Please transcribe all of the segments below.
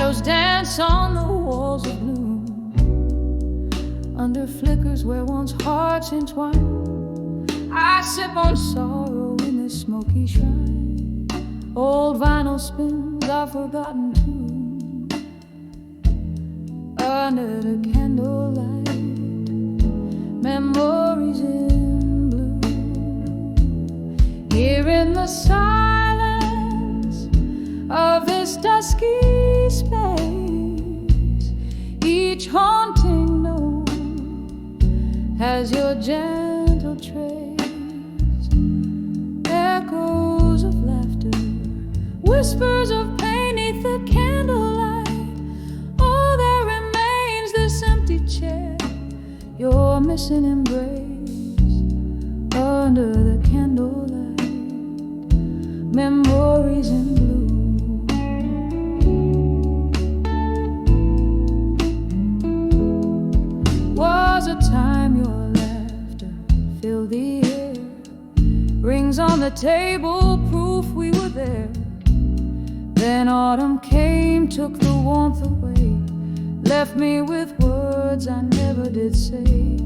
Shadows dance on the walls of gloom, under flickers where once hearts entwine. I sip on sorrow in this smoky shrine. Old vinyl spins a forgotten tune, under the candlelight. Memories in blue. Here in the silence of this dusky space, each haunting note has your gentle trace. Echoes of laughter, whispers of pain 'neath the candlelight. Oh, there remains this empty chair, your missing embrace, under the candlelight. Memories in blue. Was a time your laughter filled the air, rings on the table, proof we were there. Then autumn came, took the warmth away, left me with words I never did say.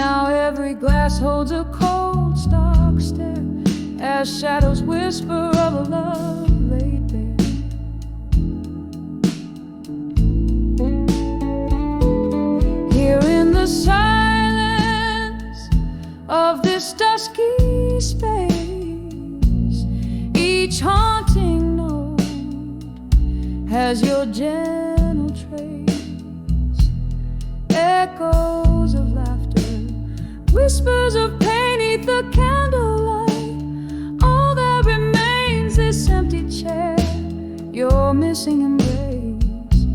Now every glass holds a cold, stark stare, as shadows whisper of a love laid bare. Here in the silence of this dusky space, each haunting note has your gentle trace. Echoes of laughter, whispers of pain 'neath the candlelight. All that remains this empty chair, your missing embrace,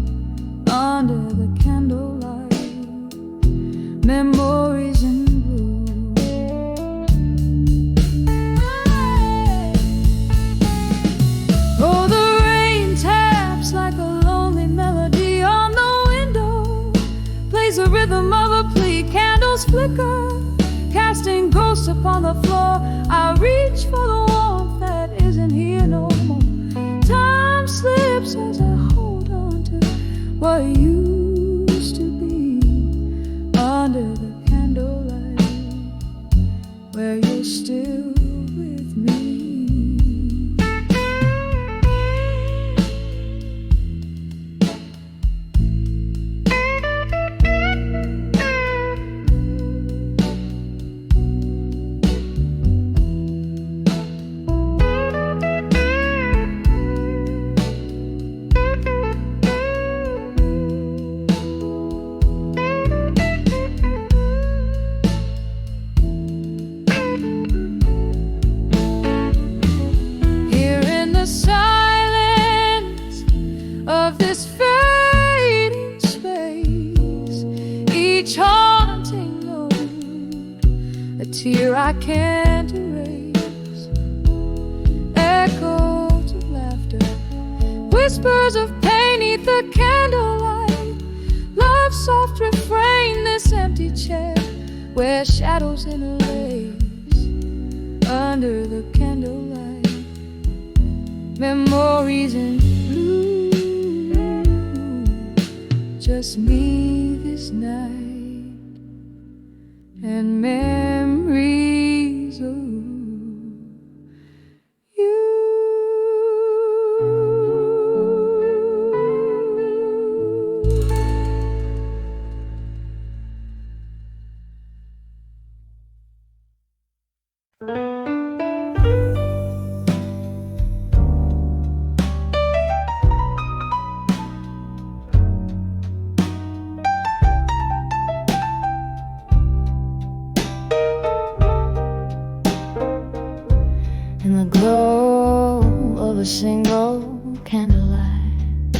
under the candlelight. Memories in blue. Oh, the rain taps like a lonely melody on the window, plays the rhythm of a plea. Candles flicker, casting ghosts upon the floor. I reach for the warmth that isn't here no more. Time slips as I hold on to what used to be, under the candlelight, where you're still with me. Tear I can't erase. Echoes of laughter, whispers of pain 'neath the candlelight. Love's soft refrain, this empty chair, where shadows interlace, under the candlelight. Memories in blue, just me this night, and memories of you. In the glow of a single candlelight,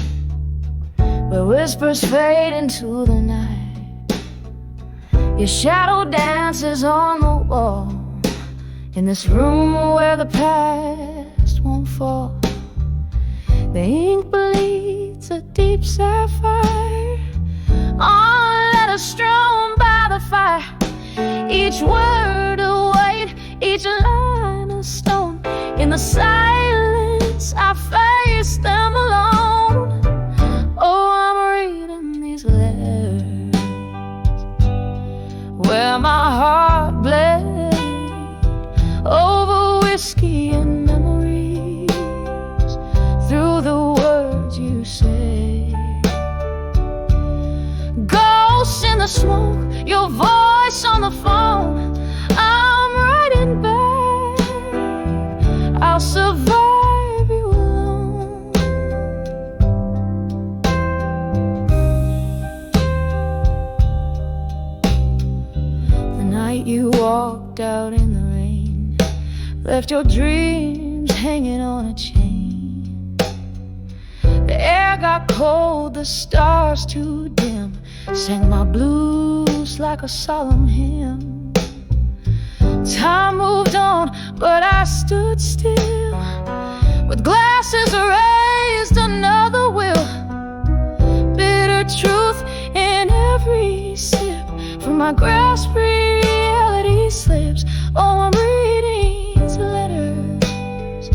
where whispers fade into the night, your shadow dances on the wall, in this room where the past won't fall. The ink bleeds a deep sapphire on a letter strewn by the fire. Each word a weight, each line a stone. In the silence I face them alone. whiskey and memories through the words you say. Ghosts in the smoke, your voice on the phone. I'm writing back, I'll survive you alone. The night you walked out in the rain, left your dreams hanging on a chain. The air got cold, the stars too dim, sang my blues like a solemn hymn. Time moved on, but I stood still, with glasses raised, another will. Bitter truth in every sip, from my grasp reality slips. Oh, I'm reading these letters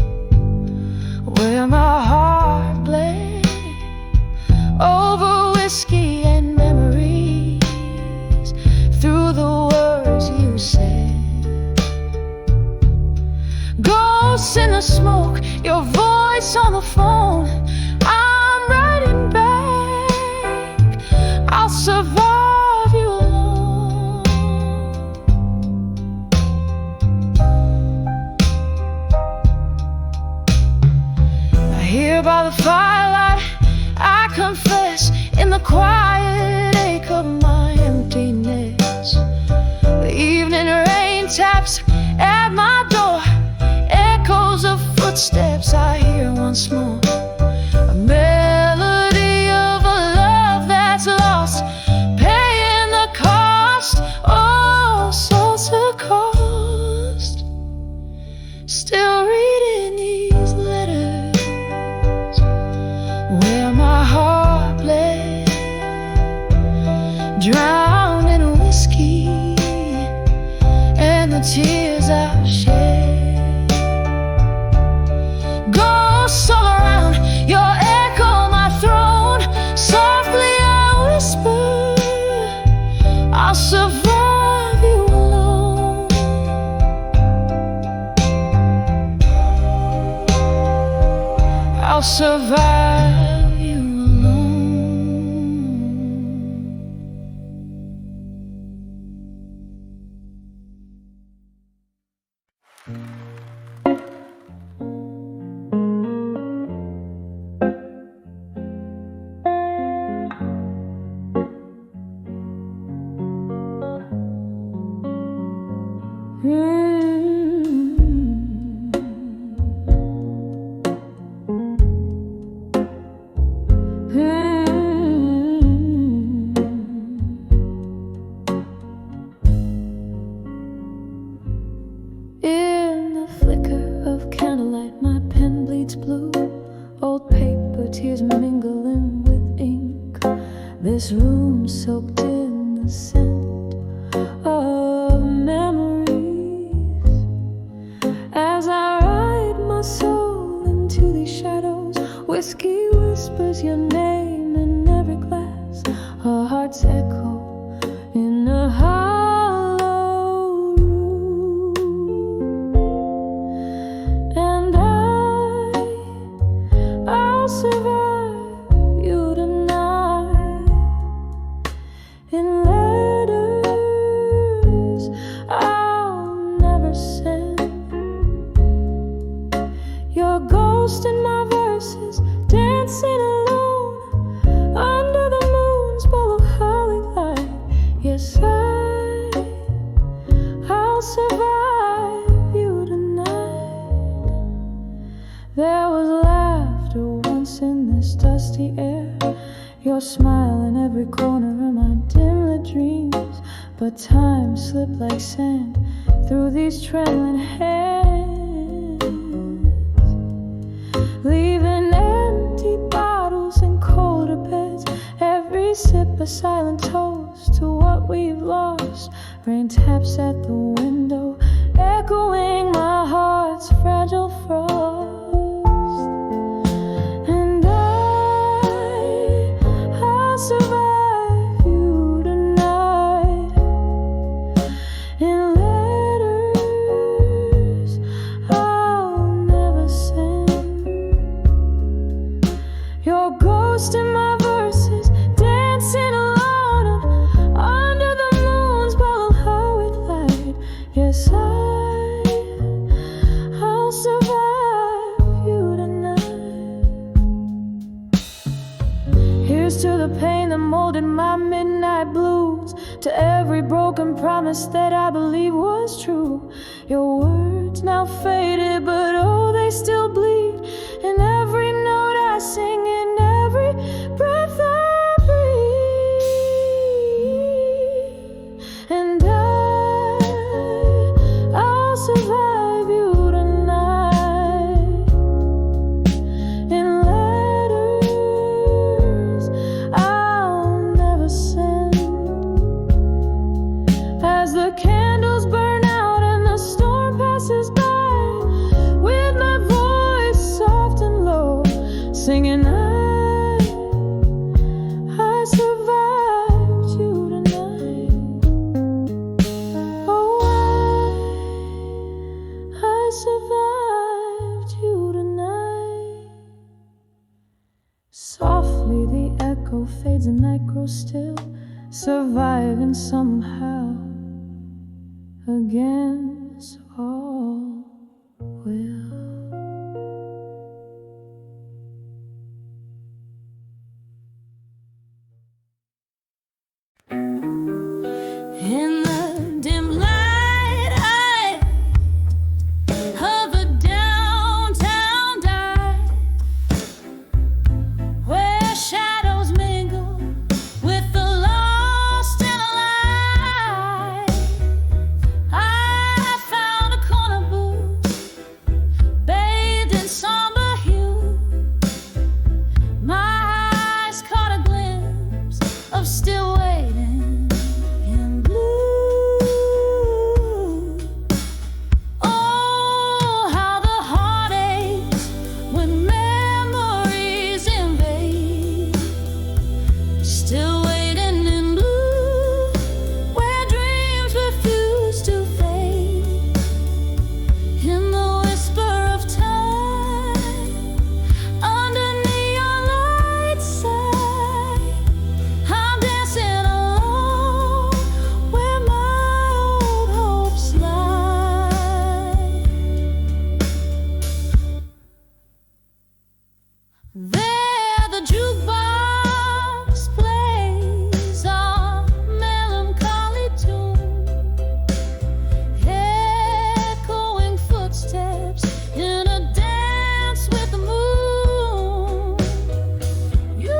where my heart bled over whiskey and memories through the words you said. Ghosts in the smoke, your voice on the phone. I'm writing back, I'll survive you alone. Here by the firelight, I confess, in the quiet ache of my emptiness. The evening rain taps at my door, echoes of footsteps I hear once more. A melody of a love that's lost, paying the cost, oh, such a cost. Still reading these letters where my heart bled, drowned in whiskey and the tears I've shed. Ghosts all around, your echo my throne. Softly I whisper, I'll survive you alone. I'll survive you alone. In the flicker of candlelight, my pen bleeds blue. Old paper tears mingling with ink. This room soaked in the scent of memories. As I ride my soul into these shadows, whiskey whispers your name in every glass. Our hearts echo in a hollow room, and I'll survive you tonight. In letters I'll never send, your ghost in my verses, dancing alone under the moon's ball of holly light. Yes, I'll survive you tonight. There was laughter once in this dusty air, your smile in every corner of my dim-lit dreams. But time slipped like sand through these trembling hands, leaving empty bottles and colder beds. Every sip a silent toast to what we've lost. Rain taps at the window, echoing my heart's fragile frost. And I'll survive you tonight. In letters pain that molded my midnight blues, to every broken promise that I believed was true. Your words now faded, but oh, they still bleed in every note I sing, in every breath I breathe. And I'll survive you tonight. In letters I'll never send, as the candles burn out and the storm passes by, with my voice soft and low, singing I survived you tonight. Oh, I survived you tonight. Softly the echo fades and night grows still, surviving somehow against all will. In the dim light, I hover downtown dive, where shadows mingle with the lost and alive. I found a corner booth, bathed in somber hue. My eyes caught a glimpse of still waiting in blue. Oh, how the heart aches when memories invade. Still waiting in blue, where dreams refuse to fade. In the whisper of time, under neon lights side, I'm dancing alone where my old hopes lie. There the jukebox plays a melancholy tune, echoing footsteps in a dance with the moon. You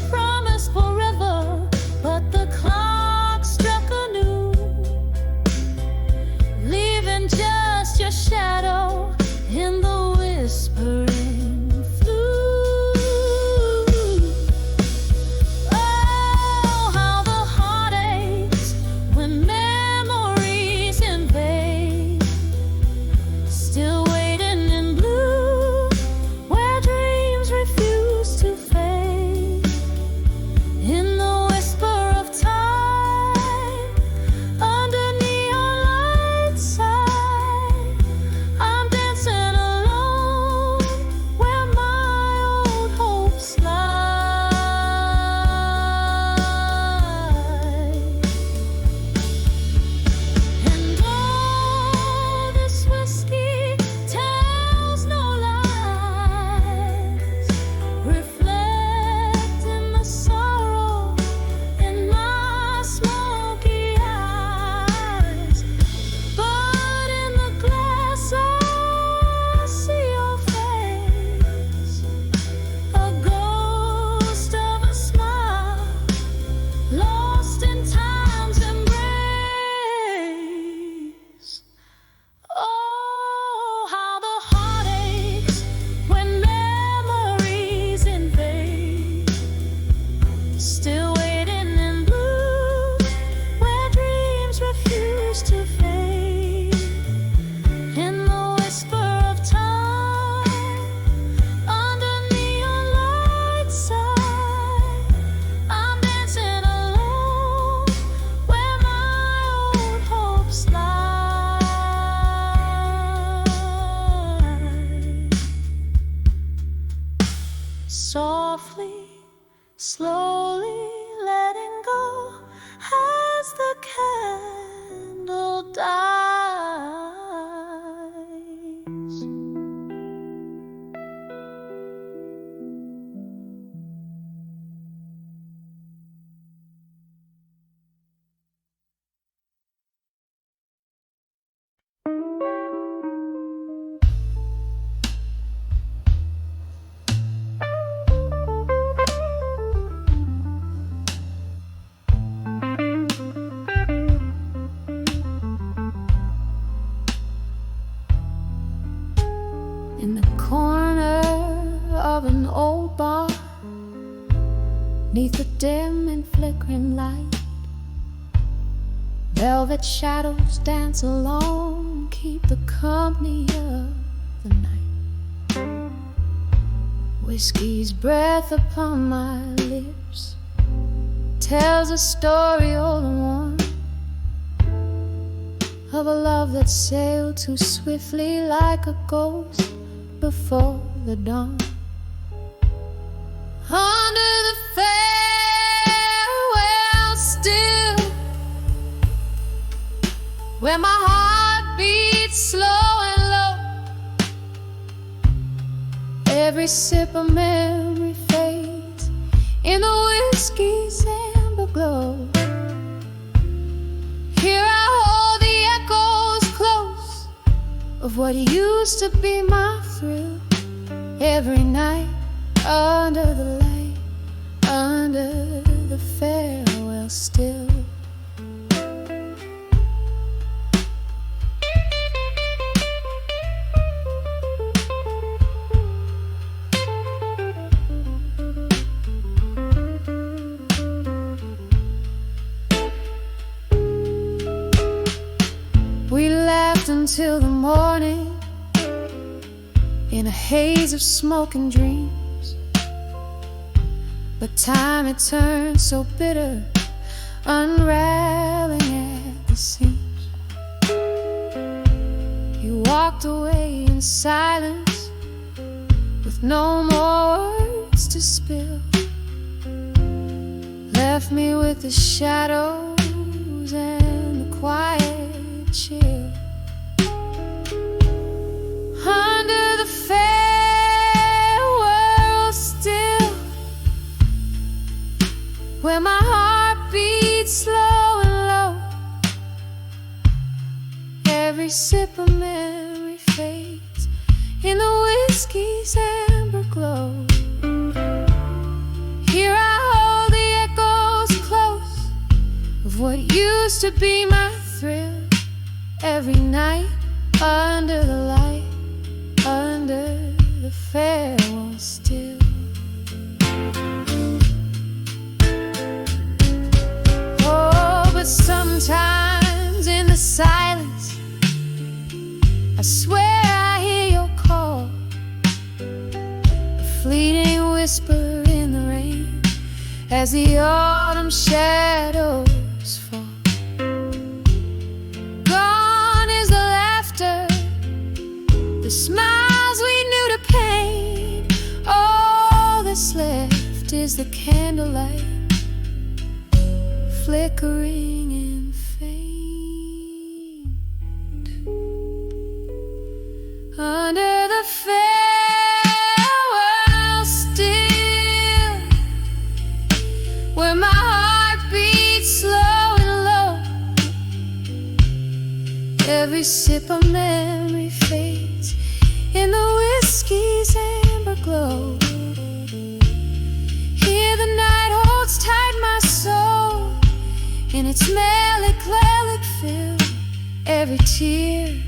promised forever, but the clock struck anew, leaving just your shadow in the whispering flue. Oh, how the heart aches when memories invade. Still waiting in blue, where dreams refuse to fade. In the whisper of time, under neon lights side, I'm dancing alone where my old hopes lie. And all this whiskey tells no lies, reflecting the sorrow in my smoky eyes. But in the glass I see your face, a ghost of a smile, lost in time's embrace. Oh, how the heart aches when memories invade. Still waiting in blue, where dreams refuse to fade. In the whisper of time, under neon lights side, I'm dancing alone where my old hopes lie. Softly, slowly letting go as the candle dies. in the corner of an old bar, 'neath the dim and flickering light. Velvet shadows dance along, keep the company of the night. Whiskey's breath upon my lips tells a story old and warm, of a love that sailed too swiftly like a ghost before the dawn. Under the farewell still, where my heart beats slow and low, every sip of memory fades in the whiskey's amber glow. Here I hold the echoes close of what used to be my thrill, every night under the light, under the farewell still. We laughed until the morning in a haze of smoke and dreams, but time had turned so bitter, unraveling at the seams. You walked away in silence with no more words to spill, left me with the shadows and the quiet chill. Under the farewell still, where my heart beats slow and low, every sip of memory fades in the whiskey's amber glow. Here I hold the echoes close of what used to be my thrill, every night under the light, under the farewell still. Oh, but sometimes in the silence I swear I hear your call, a fleeting whisper in the rain as the autumn shadows fall. The smiles we knew to paint, all that's left is the candlelight, flickering and faint. Under the farewell still, where my heart beats slow and low, every sip of memory fades in the whiskey's amber glow. Here the night holds tight my soul in its melancholic fill, every tear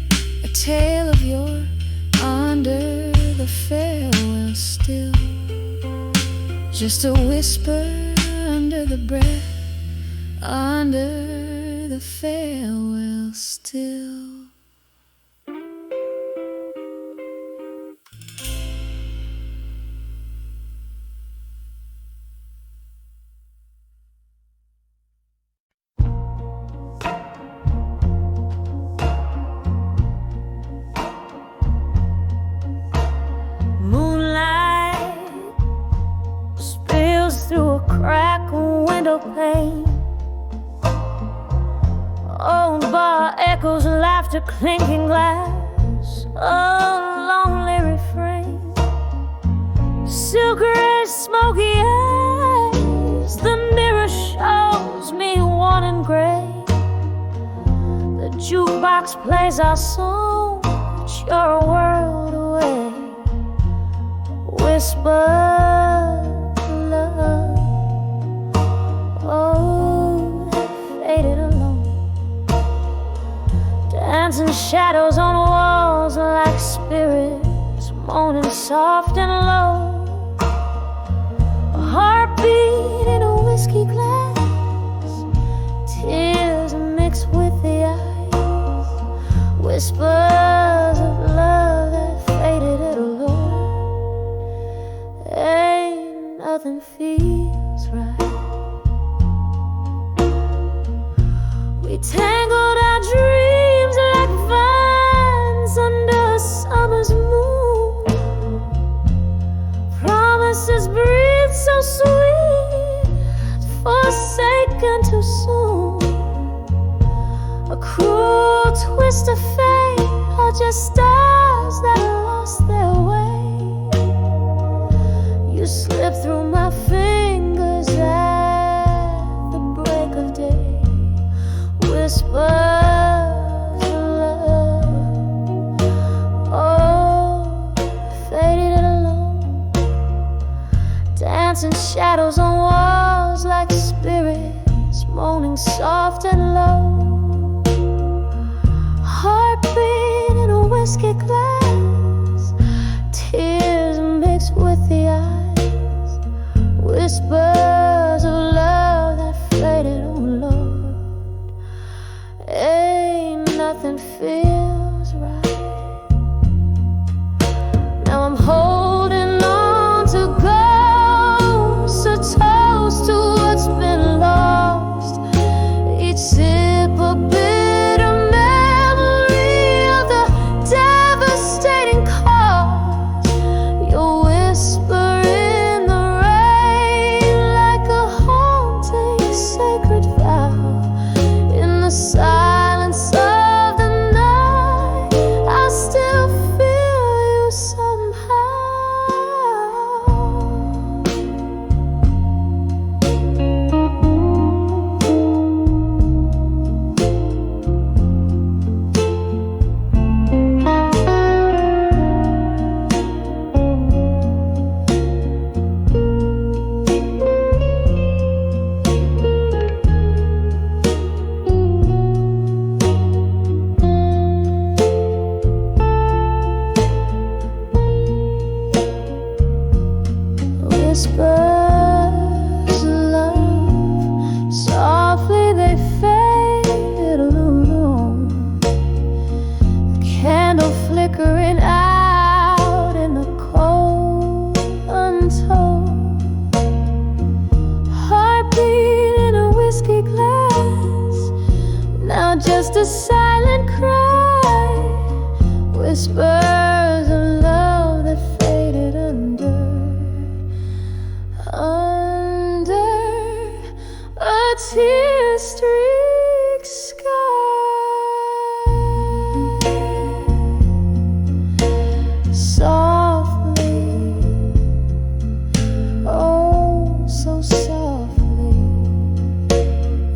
a tale of yore, under the farewell still. Just a whisper under the breath, under the farewell still. Crack window pane, old bar echoes, laughter, clinking glass, a lonely refrain. Silvery, smoky eyes, the mirror shows me worn and gray. The jukebox plays our song, but you're a world away. Whisper love, oh, faded alone, dancing shadows on walls like spirits soft and low, a heartbeat in a whiskey glass, tears mixed with the ice, whispers of love that faded at a low. Ain't nothing feels right. We tangled our dreams like vines under a summer's moon. Promises breathe so sweet, forsaken too soon. A cruel twist of fate, or just stars that lost their way. You slip through my fingers at the break of day. Whispers of love, oh, faded and alone, dancing shadows on walls like spirits moaning soft and low. Heartbeat in a whiskey glass, tears mixed with the ice, whispers of love that faded, oh Lord. Ain't nothing feels right. Now I'm holding on to ghosts, a toast to what's been lost. Each sip a bitter memory of the devastating cost. Your whisper in the rain like a haunting sacred vow. In the silence of the night, I still feel you somehow. Whispers of love, softly they fade alone. The candle flickering out in the cold, untold. Heartbeat in a whiskey glass, now just a silent cry. Whispers of love that faded under a tear-streaked sky. Softly, oh so softly,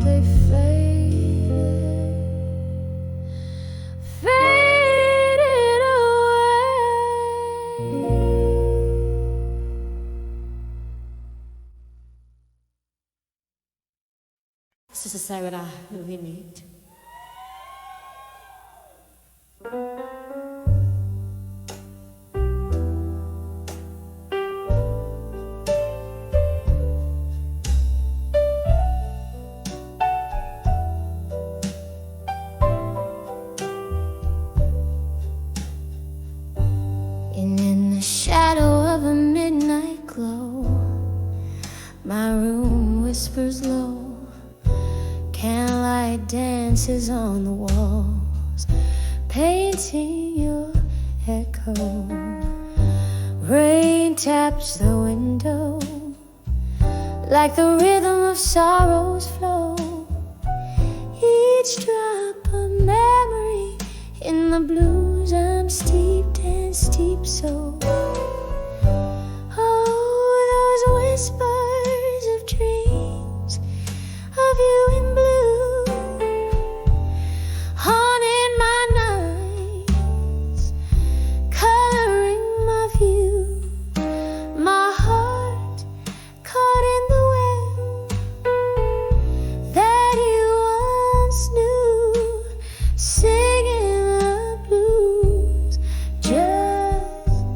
they faded away. Sasasagara limit. And in the shadow of a midnight glow, my room whispers low. Candlelight dances on the walls, painting your echo. Rain taps the window like the rhythm of sorrow's flow. Each drop a memory in the blues. I'm steeped and steep so. Oh, those whispers of dreams of you in blue, haunting my nights, coloring my view. My heart caught in the web that you once knew, singing the blues just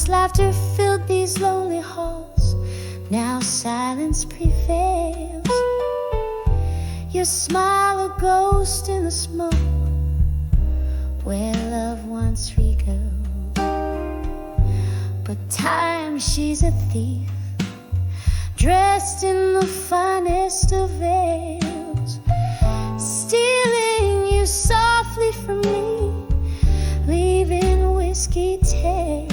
laughter filled these lonely halls. Now silence prevails. Your smile a ghost in the smoke where love once recalled. But time, she's a thief, dressed in the finest of veils, stealing you softly from me, leaving whiskey tales.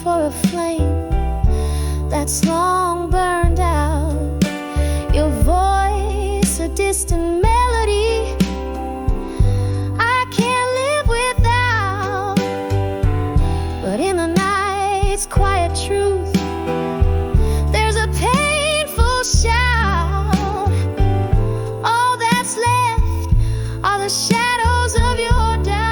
For a flame that's long burned out, your voice a distant melody I can't live without. But in the night's quiet truth, there's a painful shout. All that's left are the shadows of your doubt.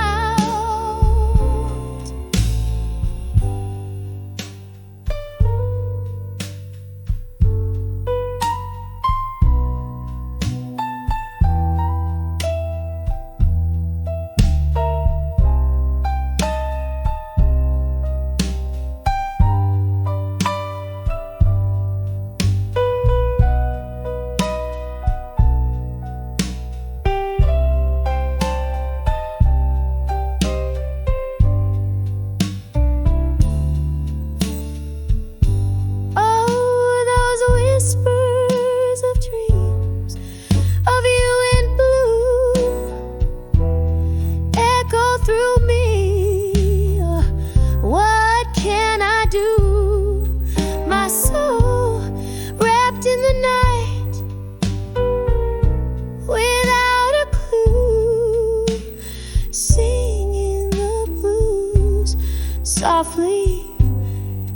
Softly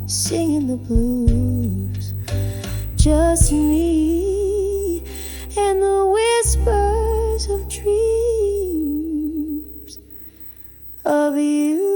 singing the blues, just me and the whispers of dreams of you.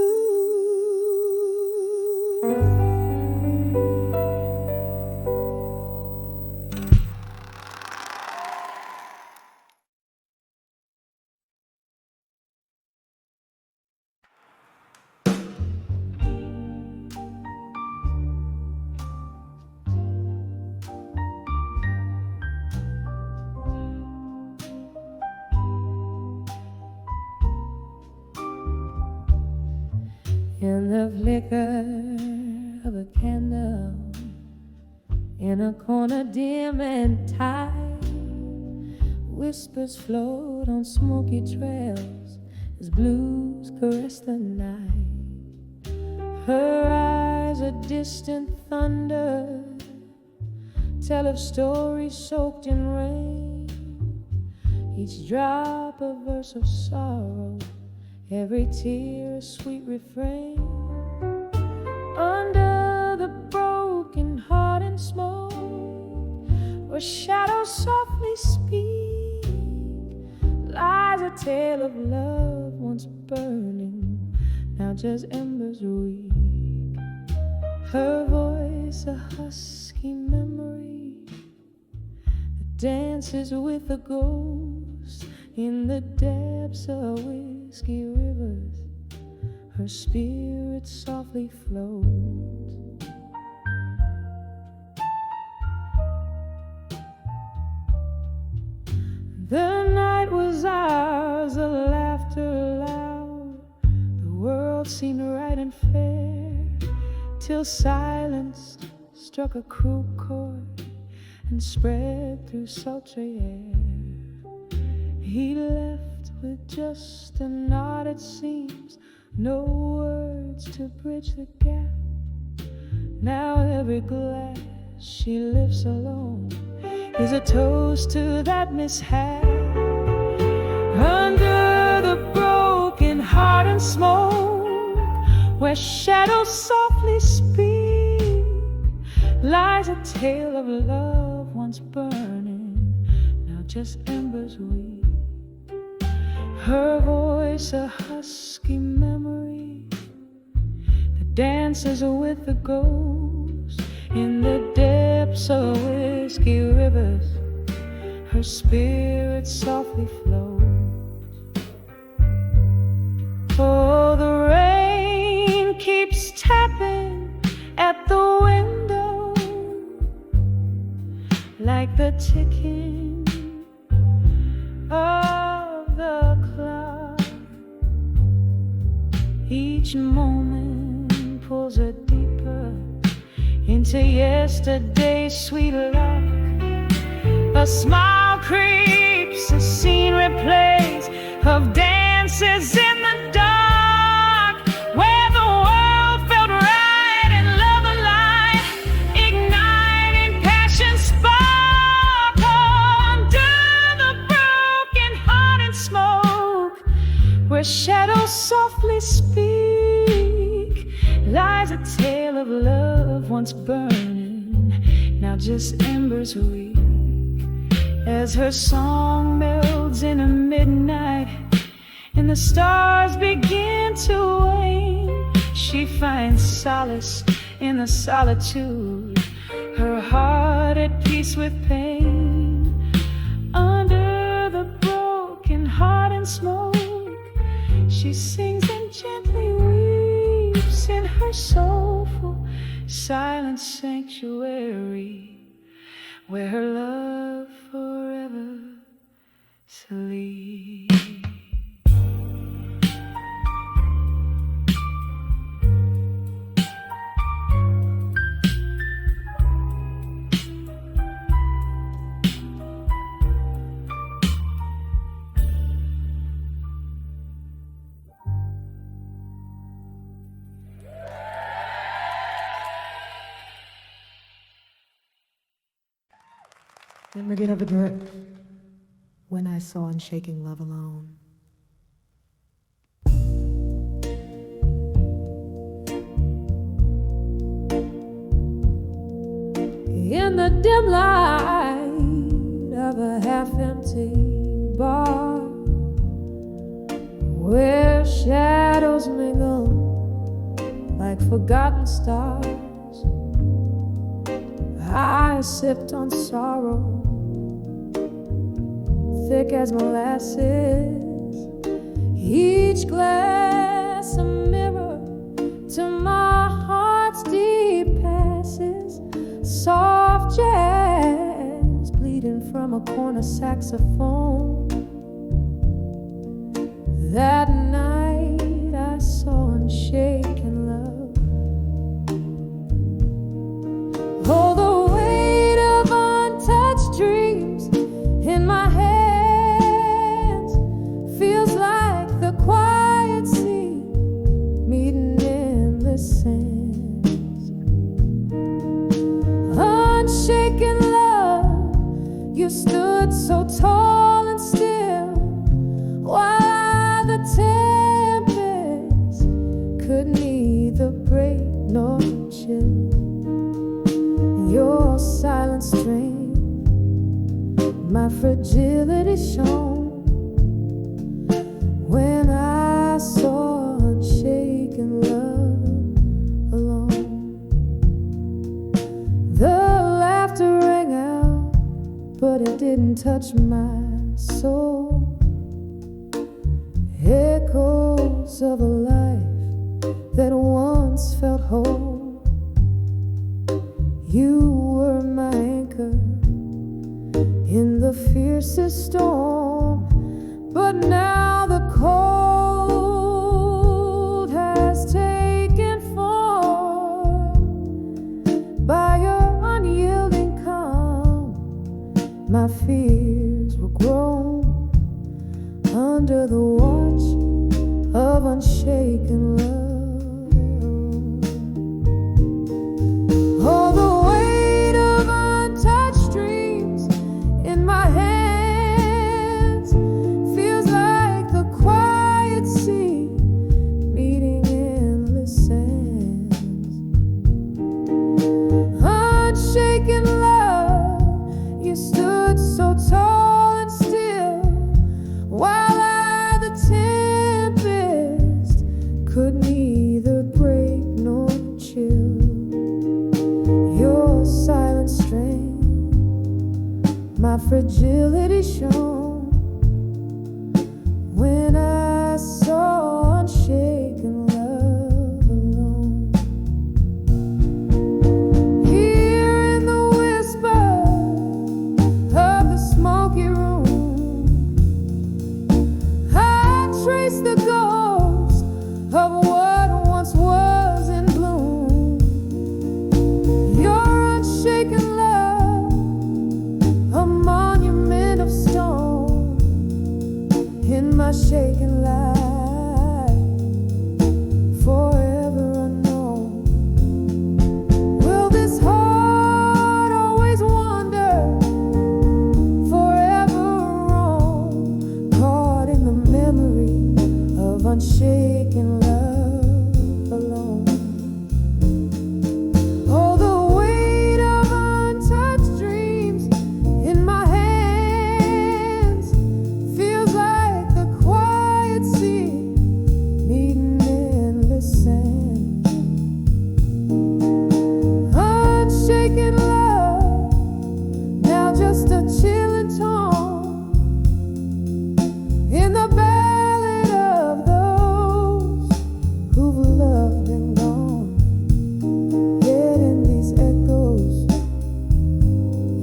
In the flicker of a candle, in a corner dim and tight, whispers float on smoky trails as blues caress the night. Her eyes a distant thunder tell of stories soaked in rain, each drop a verse of sorrow, every tear a sweet refrain. Under the broken heart and smoke, where shadows softly speak, lies a tale of love once burning, now just embers weak. Her voice a husky memory that dances with a ghost in the depths of whiskey rivers. Her spirit softly floats. The night was ours, the laughter loud. The world seemed right and fair, till silence struck a cruel chord and spread through sultry air. He left with just a nod, it seems, no words to bridge the gap. Now every glass she lifts alone is a toast to that mishap. Under the and smoke, where shadows softly speak, lies a tale of love once burning, now just embers weak. Her voice a husky memory that dances with the ghosts in the depths of whiskey rivers. Her spirit softly flows. Oh, the rain keeps tapping at the window like the ticking of the clock. Each moment pulls her deeper into yesterday's sweet love. A smile creeps, a scene replays of dances in the dark, where the world felt right and love alive, igniting passion spark. Under the broken heart and smoke, where shadows softly speak, lies a tale of love once burning, now just embers weak. As her song melds in a midnight and the stars begin to wane, she finds solace in the solitude, her heart at peace with pain. Under the broken heart and smoke, she sings and gently weeps in her soulful silent sanctuary, where her love forever sleeps. Never get over grip when I saw Unshaking Love alone. In the dim light of a half-empty bar, where shadows mingle like forgotten stars, I sipped on sorrow thick as molasses, each glass a mirror to my heart's deep passes, soft jazz bleeding from a corner saxophone. That night I saw Unshaken Love. Oh, the weight of untouched dreams in my head feels like the quiet sea meeting endless sands. Unshaken love, you stood so tall and still, while the tempest could neither break nor chill. Your silent strength, my fragility shone when I saw Unshaken Love alone. The laughter rang out, but it didn't touch my soul. Echoes of a life that once felt whole. You were my anchor in the fiercest storm, but now the cold has taken form. By your unyielding calm, my fears were grown under the watch of unshaken love. Oh, the weight of untouched dreams in my hands feels like the quiet sea my fragility shone when I saw unshaken love alone. Here in the whisper of the smoky room, I trace the ghost of what once was in bloom. Your unshaken love, a monument of stone in my shaken life, forever unknown. Will this heart always wander, forever roam, caught in the memory of unshaken love alone? Oh, the weight of untouched dreams in my hands feels like the quiet sea meeting endless sand. Unshaken love, now just a chilling tone in the ballad of those who've loved and gone. Yet in these echoes,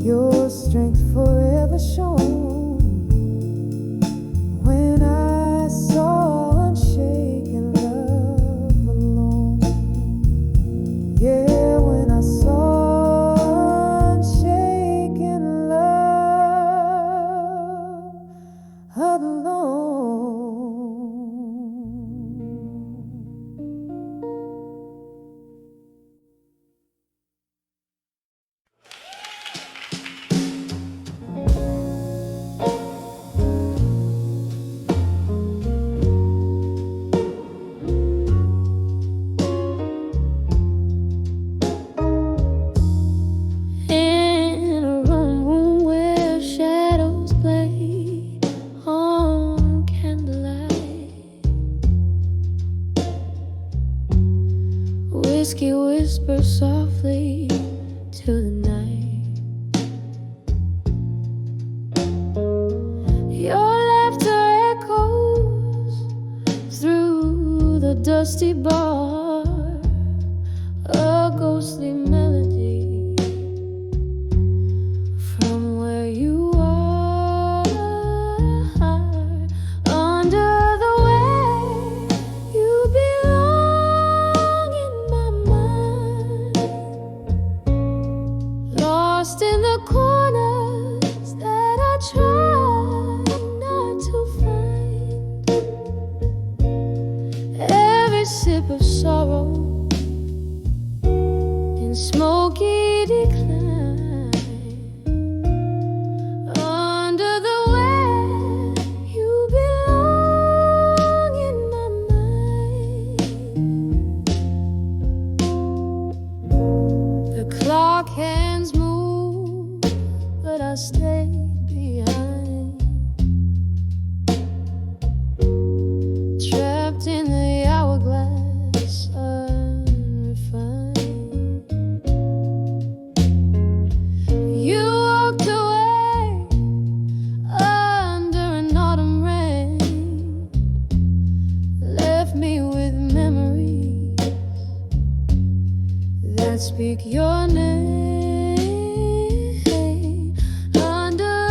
your strength forever shone when I saw unshaken love alone. Yeah, when I saw unshaken love alone. In a room where shadows play on candlelight, whiskey whispers softly to the night. Your laughter echoes through the dusty bar, a ghostly melody from where you are, under the way you belong in my mind, lost in the corners that I try not to find. Every sip of sorrow in smoky decline, under the way you belong in my mind. The clock hands move, but I stay behind, trapped in the hourglass unrefined. You walked away under an autumn rain, left me with memories that speak your name, under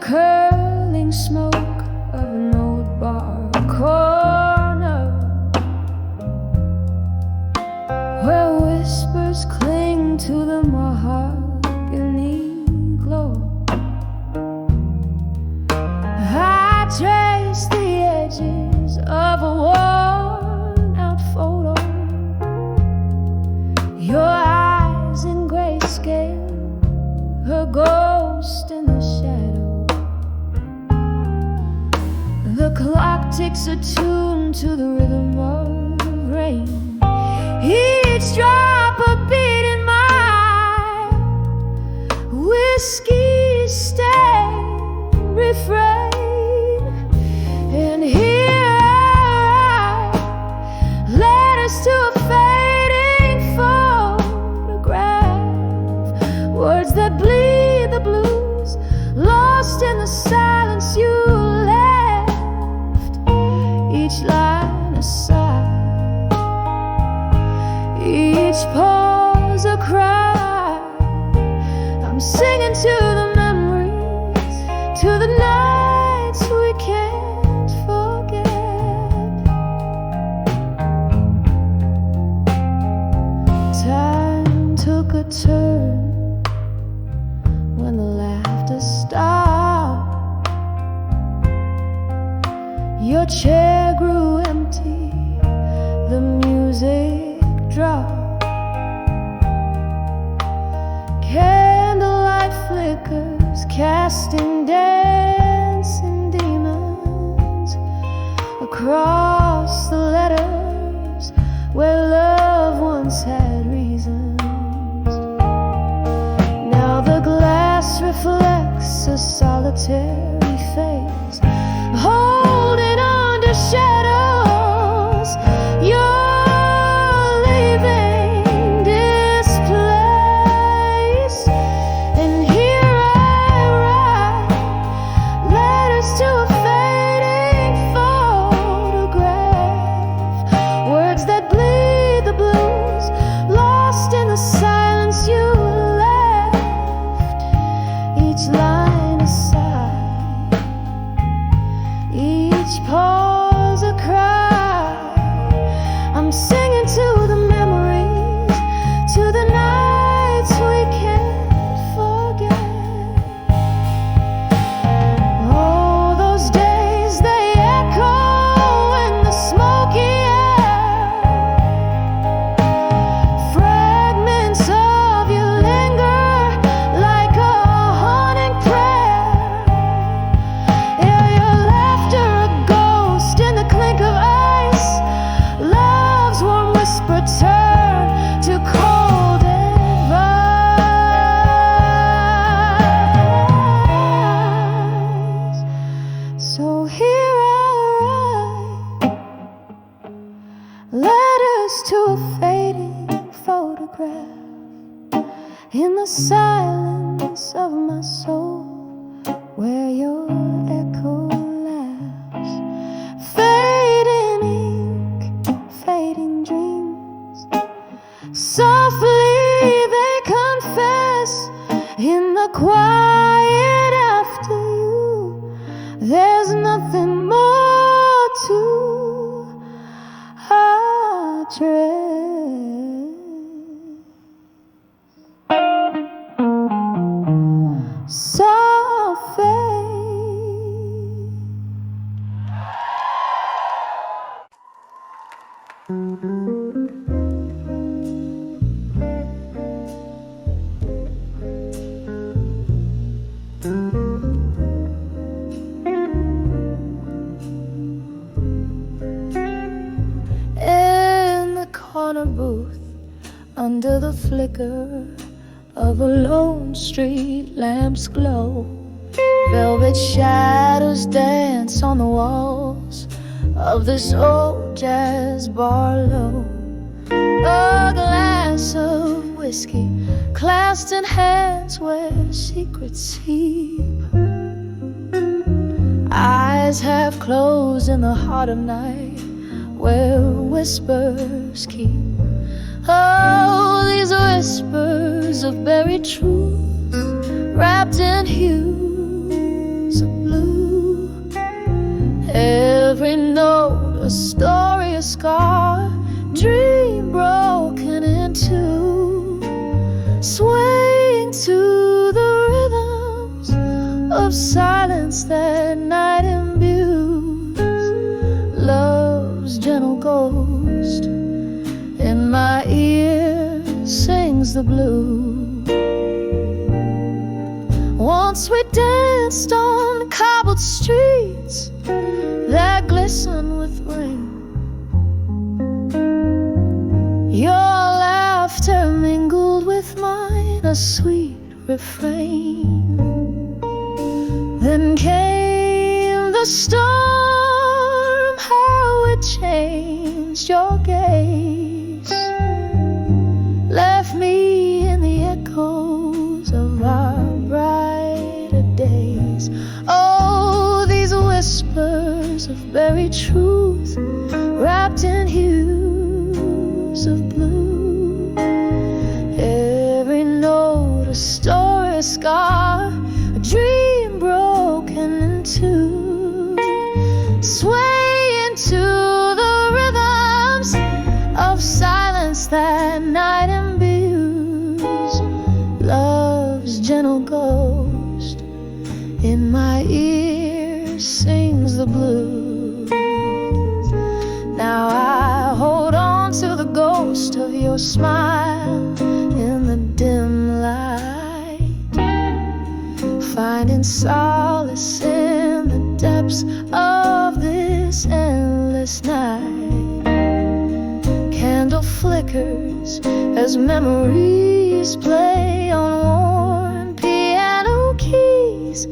curling smoke of an old bar corner, where whispers cling to the mahogany glow. I trace the edges of a worn out photo, your eyes in grayscale, her ghost in the shadow. The clock ticks attuned to the rhythm of rain, each drop a beat in my whiskey stained refrain. And here I write letters to a fading photograph, words that bleed the blues, lost in the silence you left. Each line a sigh, each pause a cry. I'm singing to the memories, to the nights we can't forget. Time took a turn when the laughter stopped. Your chair grew empty, the music dropped. Candlelight flickers, casting dancing demons across the letters where love once had reasons. Now the glass reflects a solitary face, holding under shadows. You're leaving this place, and here I write letters to a fading photograph, words that bleed the blues, lost in the silence you left. Each line a sigh, each pause a cry. I'm singing to the memories, to the nights we can't forget. Oh, those days they echo in the smoky air. Fragments of you linger like a haunting prayer. Yeah, your laughter a ghost in the clink of ice. Love's warm whisper turn to cold advice. So here I write letters to a fading photograph, in the silence of my soul, where your echo laughs. Fading ink, fading dreams, softly they confess in the quiet after you. There's nothing more to address. Soft fade. In the corner booth, under the flicker of a lone street lamp's glow, velvet shadows dance on the walls of this old jazz bar low. A glass of whiskey clasped in hands where secrets sleep. Eyes half closed in the heart of night where whispers keep. Oh, these whispers of buried truth wrapped in hues a story, a scar, dream broken in two, swaying to the rhythms of silence that night imbues. Love's gentle ghost in my ear sings the blues. Once we danced on cobbled streets that glisten with rain. Your laughter mingled with mine, a sweet refrain. Then came the storm, how it changed your gaze, left me in the echoes of our brighter days. Oh, these whispers of buried truth, wrapped in hues of blue. Every note a story, a scar, a dream broken in two, sway into the rhythms of silence that night imbues. Love's gentle ghost in my ear sings the blues. Now I hold on to the ghost of your smile in the dim light, finding solace in the depths of this endless night. Candle flickers as memories play on worn piano keys,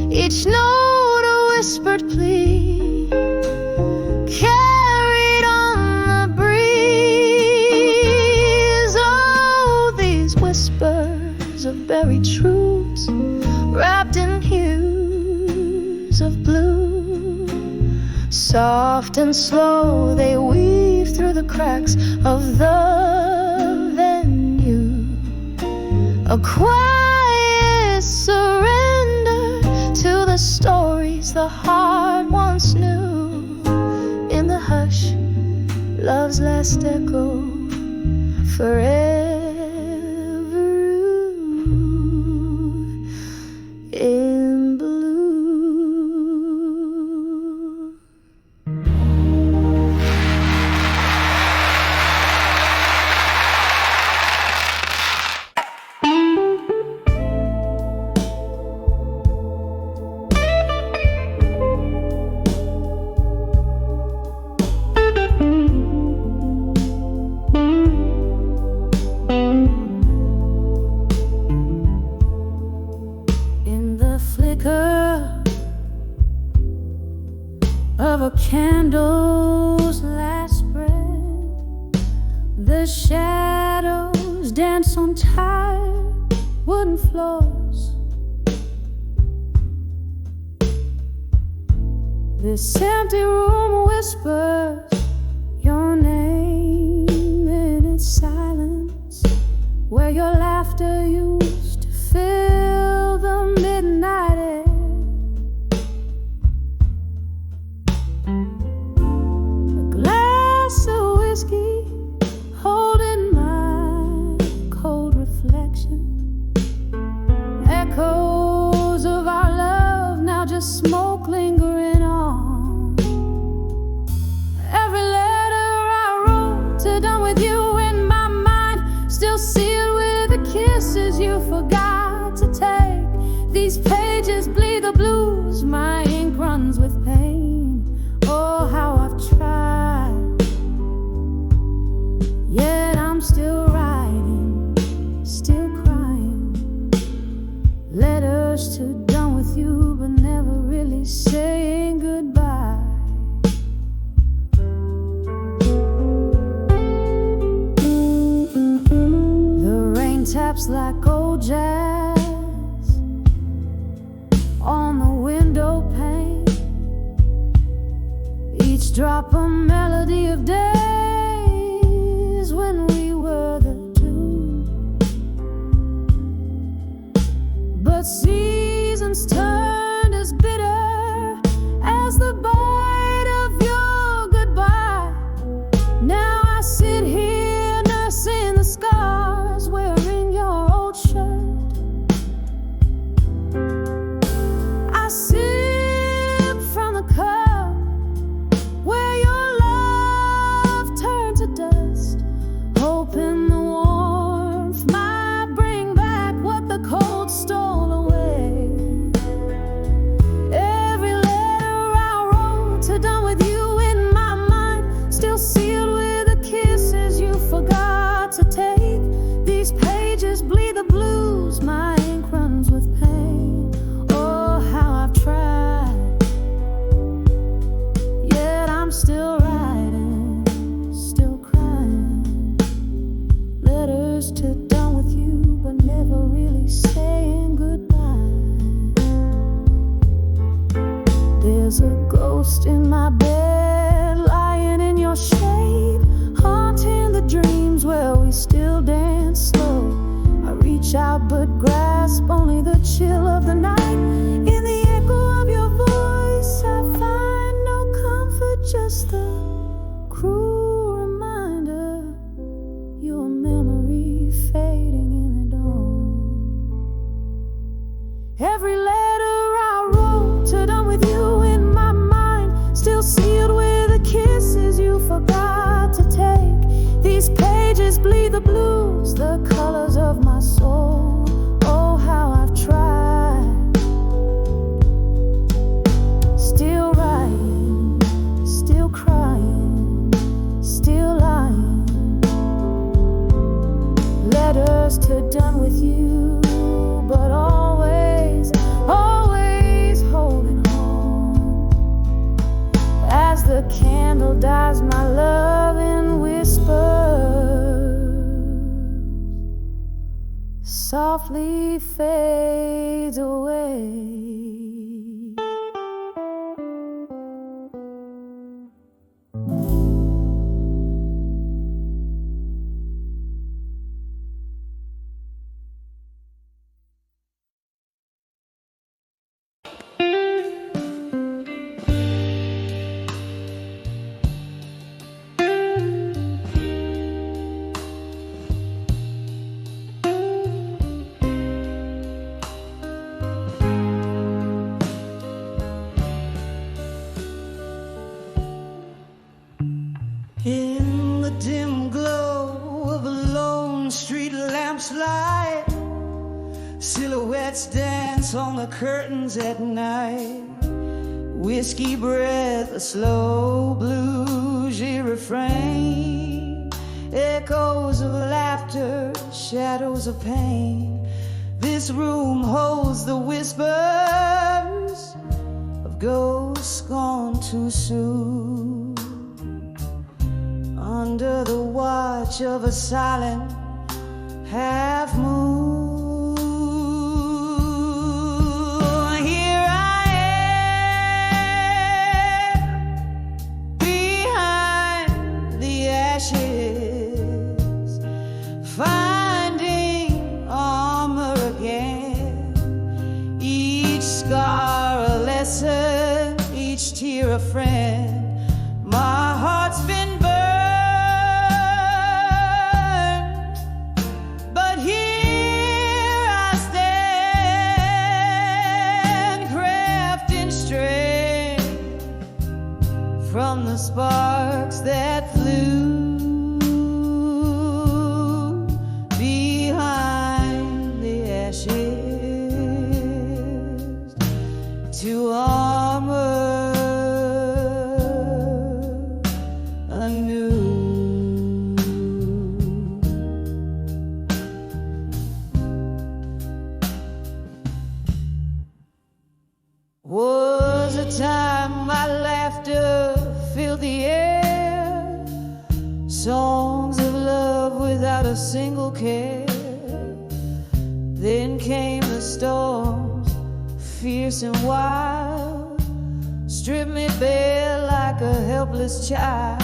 each note a whispered plea, carried on the breeze. Oh, these whispers of buried truths, wrapped in hues of blue. Soft and slow they weave through the cracks of the venue, a quiet surrender to the stories the heart once knew. In the hush, love's last echo, forever in blue. Of a candle's last breath, the shadows dance on tired wooden floors. This empty room whispers your name in its silence, where your laughter used to fill the midnight air. Whiskey holding my cold reflection, echoes of our love, now just smoke lingering on. Every letter I wrote to done with you in my mind, still sealed with the kisses you forgot to take. These pages bleed the blues, my ink runs with pain. Oh, how I've tried, yet I'm still writing, still crying. Letters to done with you, but never really saying goodbye. The rain taps like old jazz on the window pane, each drop a melody of day when we were the two. But seasons turned as bitter as the bite of your goodbye. I'm still writing, still crying. Letters to done with you, but never really saying goodbye. There's a ghost in my bed, lying in your shade, haunting the dreams where we still dance slow. I reach out but grasp only the chill of the night. In the echo of your voice I find no comfort, just the cruel reminder, your memory fading in the dawn. Every letter I wrote to done with you in my mind, still sealed with the kisses you forgot to take. These pages bleed the blues, the colors of my soul. Oh, how I've tried. Still writing, still crying, still lying. Letters to done with you, but always, always holding on. As the candle dies, my love in whispers softly fades away. In the dim glow of a lone street lamp's light, silhouettes dance on the curtains at night. Whiskey breath, a slow bluesy refrain, echoes of laughter, shadows of pain. This room holds the whispers of ghosts gone too soon. Under the watch of a silent half moon, here I am behind the ashes, finding armor again. Each scar a lesson, each tear a friend. My heart's been burned, but here I stand, crafting strength from the sparks that flew behind the ashes to armor anew. Was a time my laughter filled the air, songs of love without a single care. Then came the storms, fierce and wild, stripped me bare like a helpless child.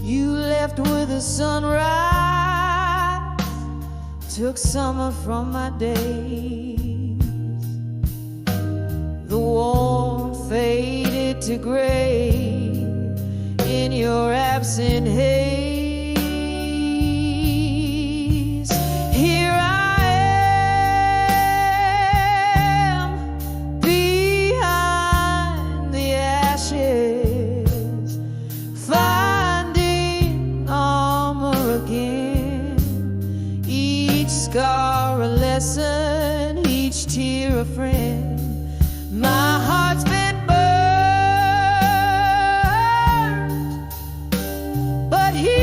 You left with the sunrise, took summer from my days. The warmth faded to gray in your absent haze. Here I am behind the ashes, finding armor again. Each scar a lesson, each tear a friend. My heart's been burned, but here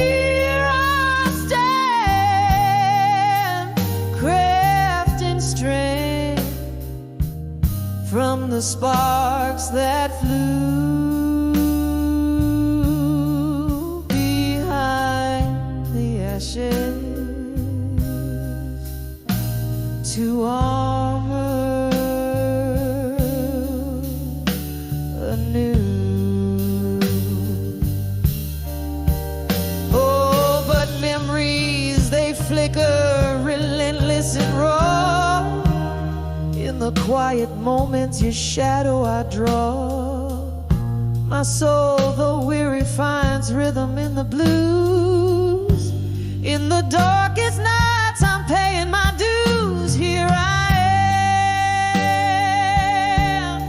anew. Oh, but memories, they flicker, relentless and raw. In the quiet moments, your shadow I draw. My soul, though weary, finds rhythm in the blues. In the darkest nights, I'm paying my dues. Here I am,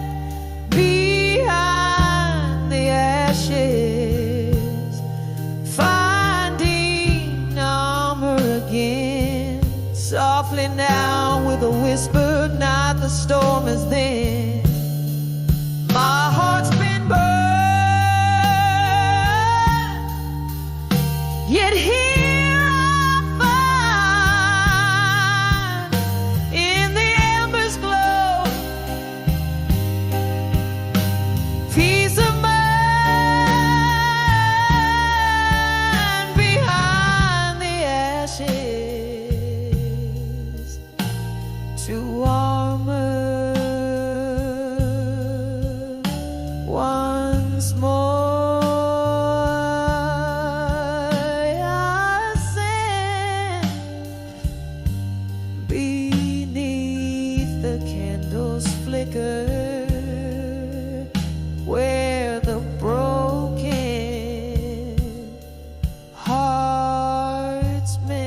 behind the ashes, finding armor again. Softly now with a whisper, not the storm is then. My heart's been burned, yet here I find in the embers glow peace of mind behind the ashes. To armor once more I stand beneath the candle's flicker, where the broken hearts mend.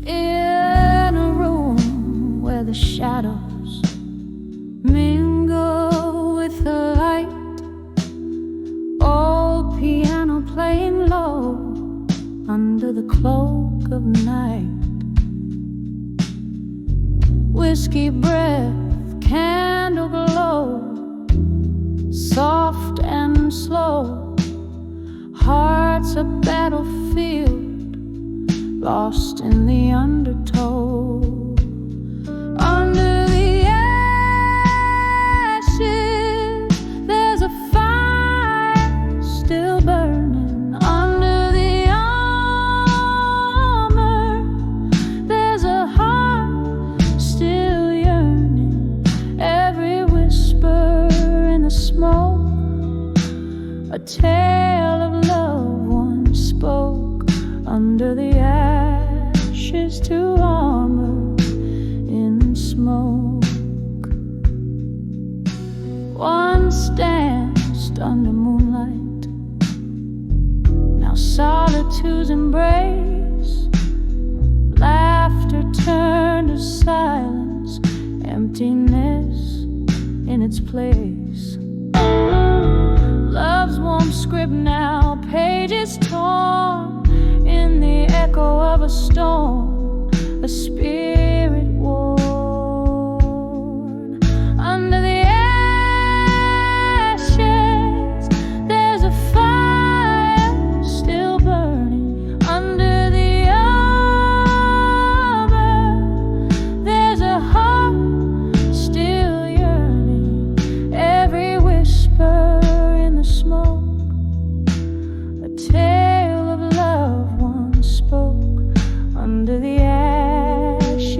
In a room where the shadows mingle with the light, old piano playing low under the cloak of night. Whiskey breath, candle glow, soft and slow. Heart's a battlefield, lost in the undertow. Under the ashes, there's a fire still burning. Under the armor, there's a heart still yearning. Every whisper in the smoke, a tale of love once spoke. Under the ashes, to armor in smoke. Once danced under moonlight, now solitude's embrace. Laughter turned to silence, emptiness in its place. Love's warm script now, pages torn in the echo of a storm, a spirit worn. Under the ashes, there's a fire still burning. Under the armor, there's a heart still yearning. Every whisper in the smoke, a tale of love once spoke. Under the ashes,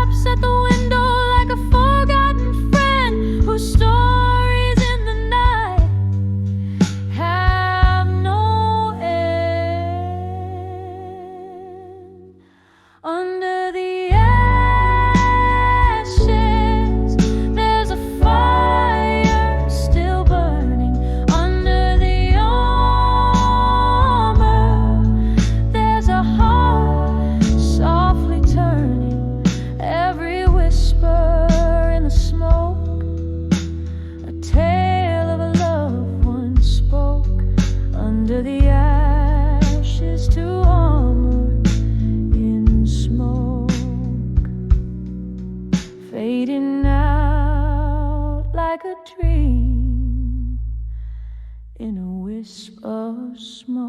taps at the window like a forgotten friend whose stories in the night have no end. Under the ashes, there's a fire still burning. Under the armor, there's a heart softly turning. Every whisper in the smoke, a tale of a loved one spoke. Under the ashes to armor in smoke, fading out like a dream in a wisp of smoke.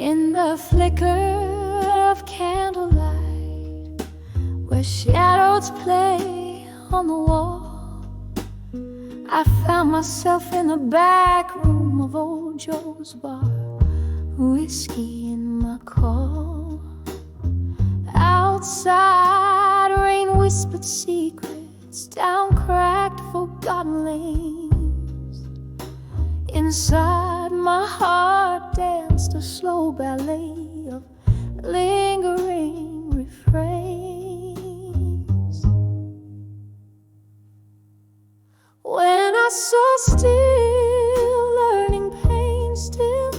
In the flicker of candlelight, where shadows play on the wall, I found myself in the back room of old Joe's bar, whiskey in my call. Outside, rain whispered secrets down cracked, forgotten lanes. Inside, my heart danced a slow ballet of lingering refrains. When I saw still, learning pain still,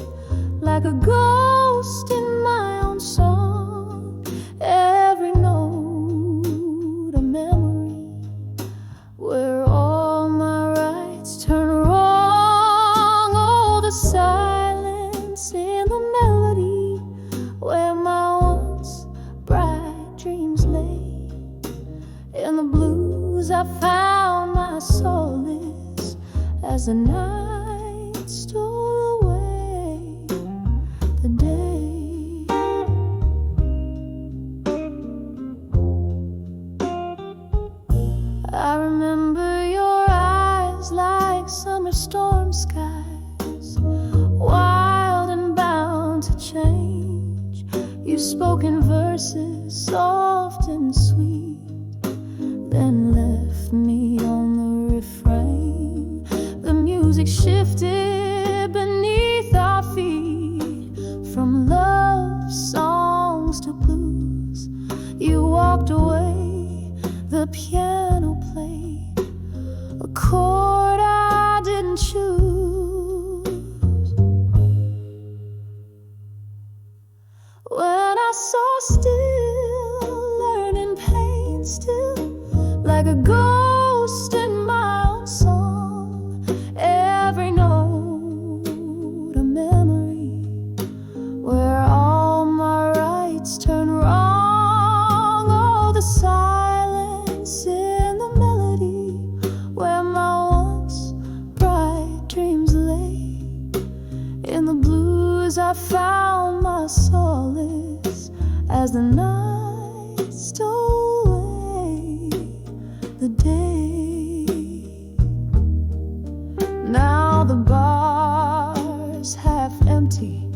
like a ghost in my own song, every note a memory, where all my rights turn wrong. Oh, the silence in the melody, where my once bright dreams lay. In the blues I found my solace as the night stole away the day. I remember your eyes like summer storm skies, wild and bound to change. You spoke in verses soft and sweet, then left me on the refrain. The music shifted beneath our feet, from love songs to blues. You walked away, the piano played a chord I didn't choose. When I saw still, learning pain still, like a ghost in my own song, every note a memory, where all my rights turn wrong. Oh, the silence in the melody, where my once bright dreams lay. In the blues I found my solace as the night stole away the day. Now the bar's half empty,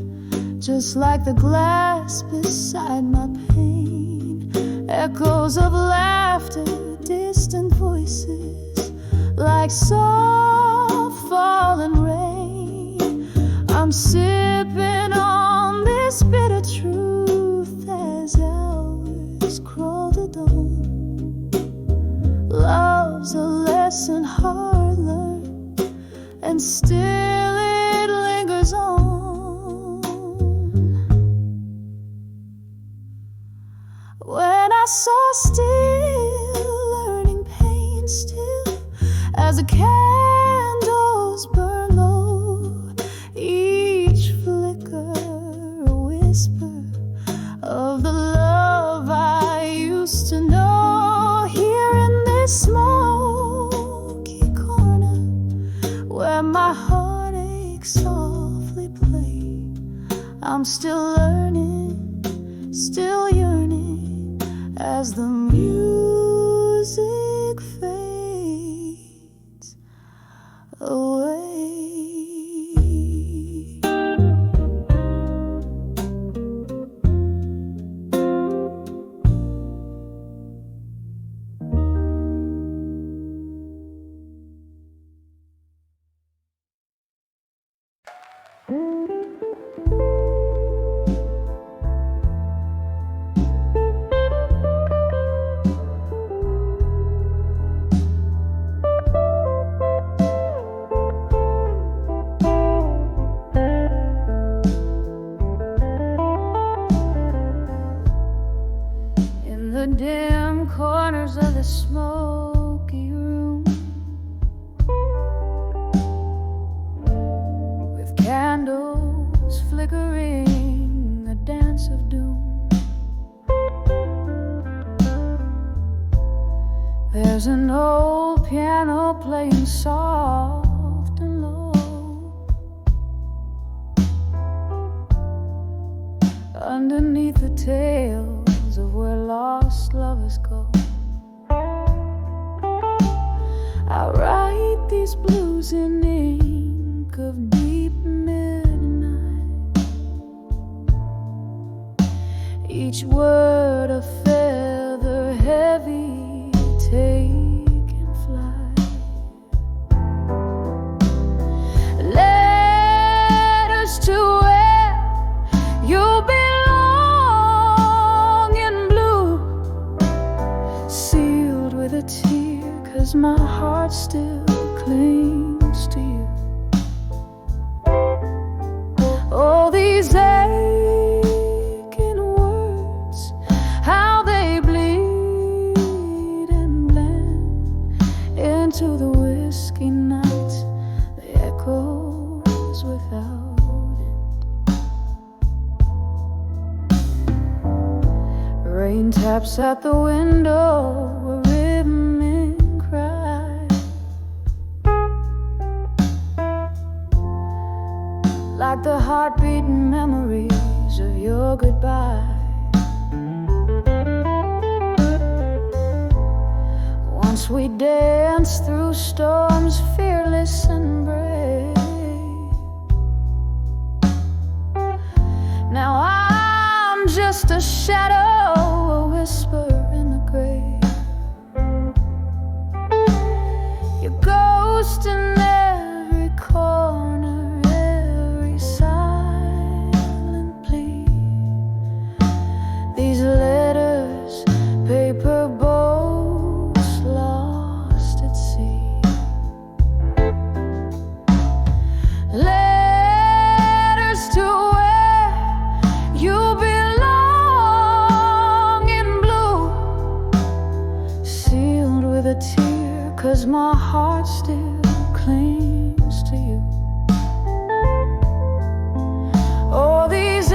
just like the glass beside my pain. Echoes of laughter, distant voices, like soft falling rain. I'm sipping on this bitter truth as hours crawl the dawn. Love's a lesson hard learned, and still it lingers on. When I saw still, learning pain still, as the candles burn low, each flicker a whisper of the love I used to know. Here in this smoky corner, where my heartache softly played, I'm I'm still learning, still yearning as the music fades away. The dim corners of the smoky room, with candles flickering, a dance of doom. There's an old piano playing soft and low underneath the tales of where lost lovers go. I write these blues in ink of deep midnight, each word a feather heavy taking flight. Letters to where you'll be a tear, 'cause my heart still clings to you. All these aching words, how they bleed and blend into the whiskey nights, the echoes without end. Rain taps at the window, like the heartbeating memories of your goodbye. Once we danced through storms, fearless and brave. Now I'm just a shadow, a whisper in the grave. Your ghost in every corner, letters, paper boats lost at sea. Letters to where you belong in blue, sealed with a tear, 'cause my heart still clings to you. All these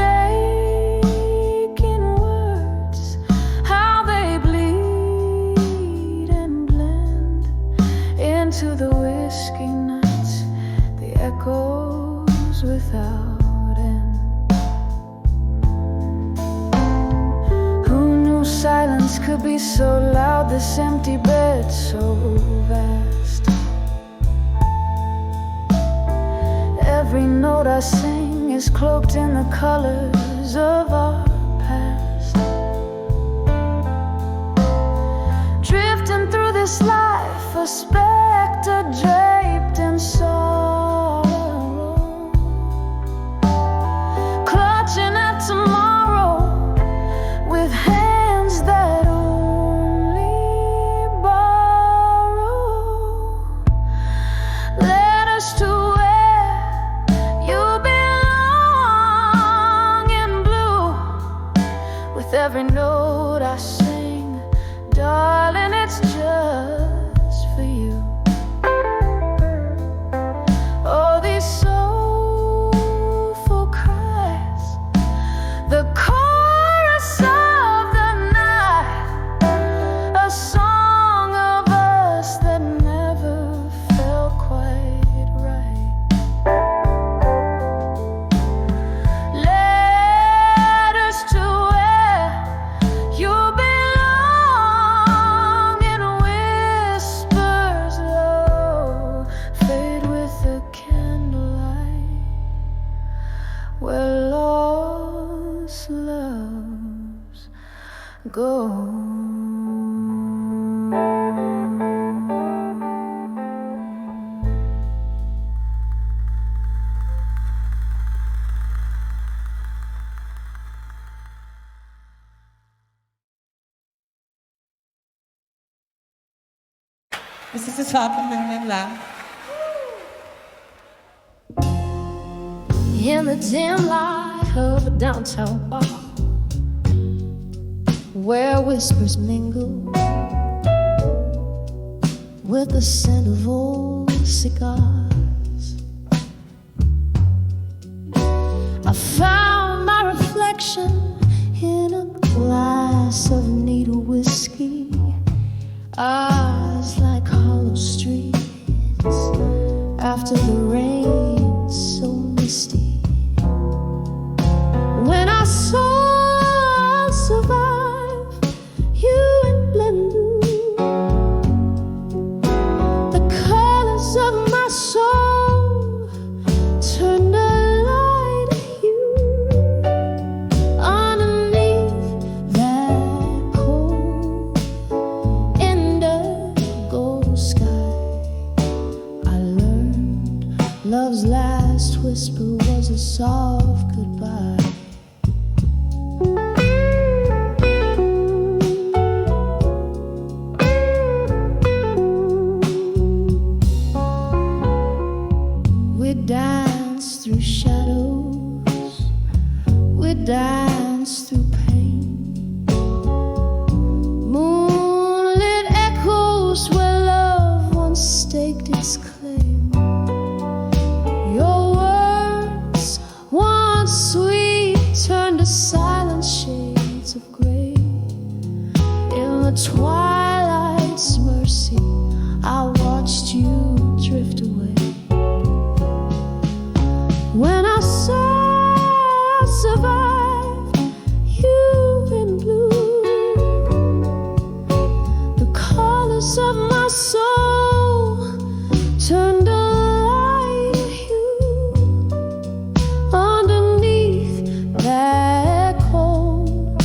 to the whiskey nights, the echoes without end. Who knew silence could be so loud, this empty bed so vast? Every note I sing is cloaked in the colors of our past. Drifting through this life, a spectre draped in sorrow, clutching at tomorrow with hands that only borrow. Letters to where you belong in blue, with every note I sing, darling, it's just for you. Oh, these soulful cries, the chorus of the night, a song of us that never felt quite right. go. This is the top of the line. In the dim light of a downtown bar, where whispers mingle with the scent of old cigars, I found my reflection in a glass of needle whiskey. Eyes like hollow streets after the rain so misty. When I saw I'll survive you in blue, the colors of my soul turned a light hue underneath that cold indigo sky. I learned love's last whisper was a soft goodbye. We danced through shadows, we danced through pain, moonlit echoes where love once staked its claim. Your words, once sweet, turned to silent shades of gray. In the twilight's mercy, I watched you drift away. When I saw I survived you in blue, the colors of my soul turned a light hue underneath that cold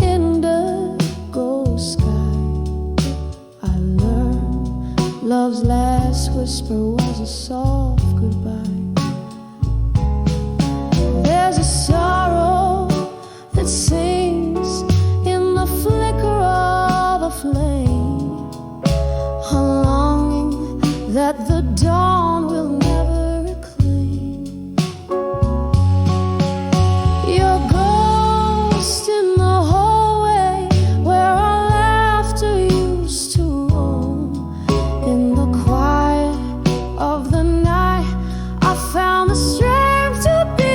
indigo sky. I learned love's last whisper was a soft goodbye. There's a sorrow that sings in the flicker of a flame, a longing that the dawn will never reclaim. Your ghost in the hallway where our laughter used to roam. In the quiet of the night, I found the strength to be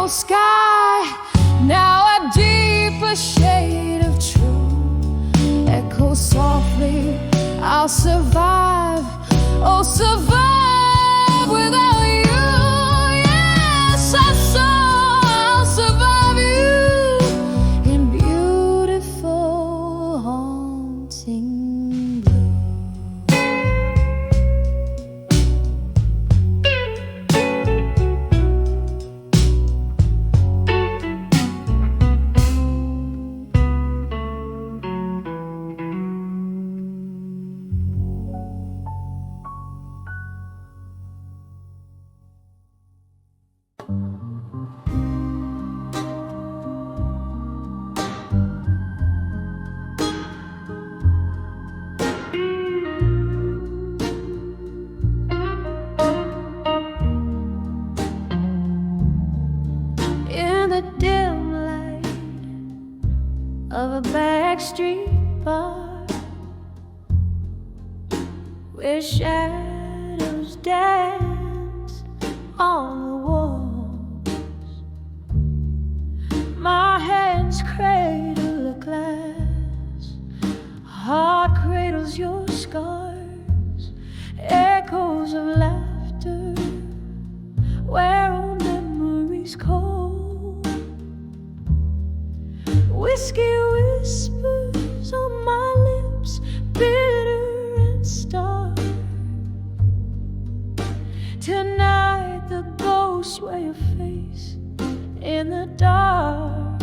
sky, now a deeper shade of true echoes softly. I'll survive, oh survive without you. Yes, I saw I'll survive you in beautiful haunting blue. a backstreet bar where shadows dance on the walls. My hands cradle a glass, heart cradles your scars, echoes of laughter where old memories cold. Whiskey whispers on my lips, bitter and stark. Tonight the ghosts wear your face in the dark,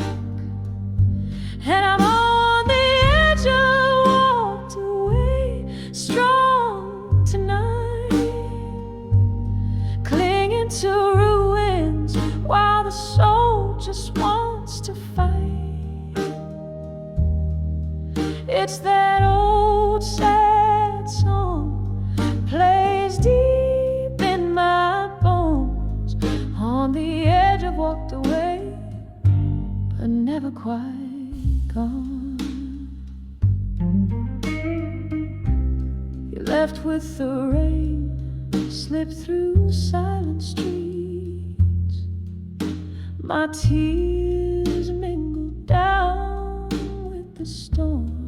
and I'm on the edge of walked away, strong tonight, clinging to ruins while the soul just wants to fight. It's that old sad song plays deep in my bones. On the edge I've walked away, but never quite gone. You left with the rain, slipped through silent streets. My tears mingled down with the storm,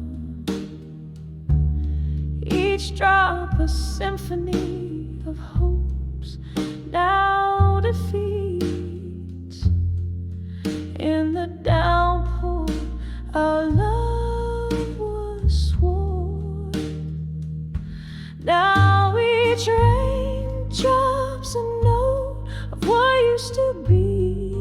each drop a symphony of hopes now defeats. In the downpour our love was sworn. Now each rain drops a note of what used to be.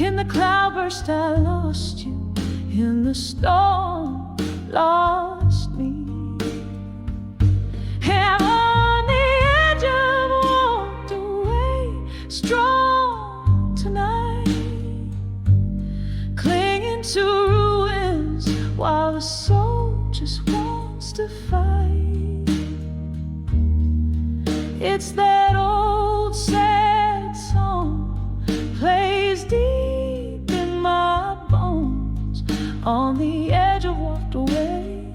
In the cloudburst I lost you, in the storm lost me. And on the edge I've walked away, strong tonight, clinging to ruins while the soul just wants to fight. It's that old sad song plays deep in my bones. On the edge I've walked away,